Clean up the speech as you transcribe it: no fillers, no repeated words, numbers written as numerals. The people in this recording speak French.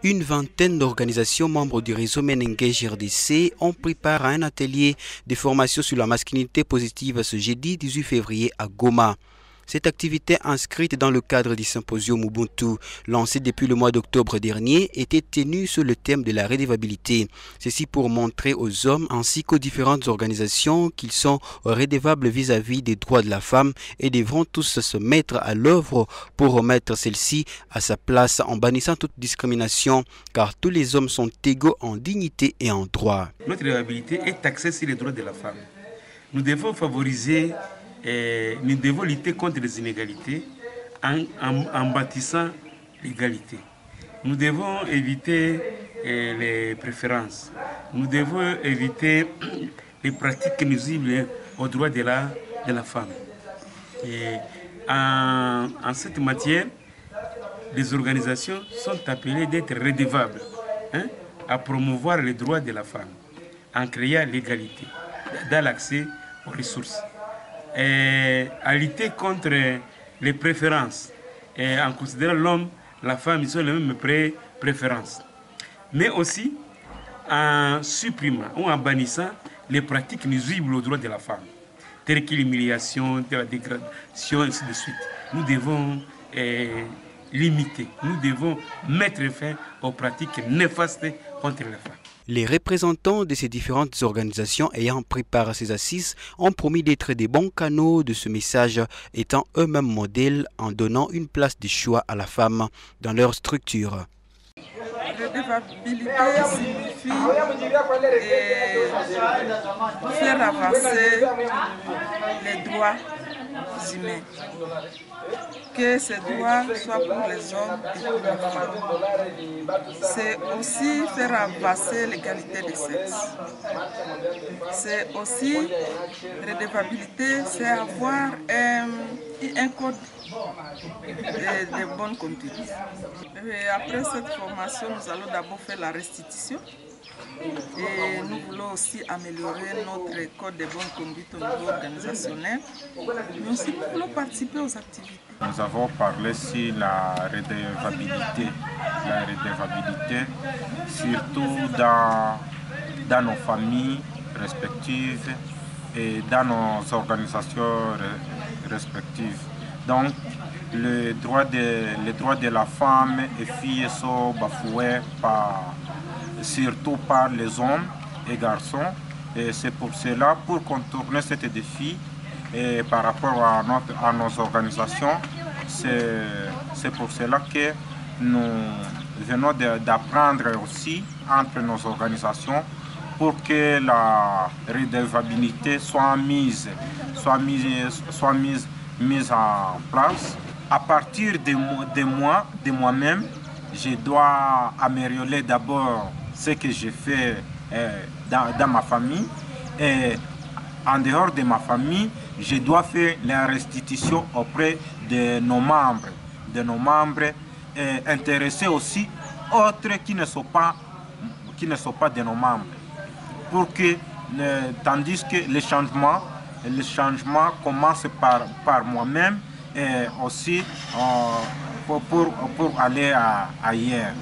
Une vingtaine d'organisations membres du réseau Menengage RDC ont pris part à un atelier de formation sur la masculinité positive ce jeudi 18 février à Goma. Cette activité inscrite dans le cadre du symposium Ubuntu, lancé depuis le mois d'octobre dernier, était tenue sur le thème de la redevabilité. Ceci pour montrer aux hommes ainsi qu'aux différentes organisations qu'ils sont redevables vis-à-vis des droits de la femme et devront tous se mettre à l'œuvre pour remettre celle-ci à sa place en bannissant toute discrimination, car tous les hommes sont égaux en dignité et en droit. Notre redevabilité est axée sur les droits de la femme. Nous devons favoriser nous devons lutter contre les inégalités en bâtissant l'égalité. Nous devons éviter les préférences. Nous devons éviter les pratiques nuisibles aux droits de la femme. Et en cette matière, les organisations sont appelées d'être redevables, à promouvoir les droits de la femme, en créant l'égalité dans l'accès aux ressources. À lutter contre les préférences, en considérant l'homme, la femme, ils ont les mêmes préférences. Mais aussi en supprimant ou en bannissant les pratiques nuisibles aux droits de la femme, telles que l'humiliation, la dégradation, ainsi de suite. Nous devons limiter, nous devons mettre fin aux pratiques néfastes contre la femme. Les représentants de ces différentes organisations ayant pris part à ces assises ont promis d'être des bons canaux de ce message, étant eux-mêmes modèles en donnant une place de choix à la femme dans leur structure. Redevabilité signifie faire avancer les droits humains. Que ces droits soient pour les hommes et pour les femmes. C'est aussi faire avancer l'égalité des sexes. C'est aussi, redevabilité, c'est avoir un code de bonne conduite. Et après cette formation, nous allons d'abord faire la restitution. Et nous voulons aussi améliorer notre code de bonne conduite au niveau organisationnel. Mais aussi, nous voulons participer aux activités. Nous avons parlé sur la redevabilité. La redevabilité, surtout dans nos familles respectives et dans nos organisations respectives. Donc, les droits de la femme et filles sont bafoués surtout par les hommes et garçons. Et c'est pour cela, pour contourner ce défi, et par rapport à nos organisations, c'est pour cela que nous venons d'apprendre aussi entre nos organisations pour que la redevabilité soit mise en place. À partir de moi-même, je dois améliorer d'abord ce que j'ai fait dans ma famille, et en dehors de ma famille, je dois faire la restitution auprès de nos membres, et intéresser aussi autres qui ne sont pas de nos membres, pour que, tandis que le changement commence par moi-même, et aussi pour aller ailleurs.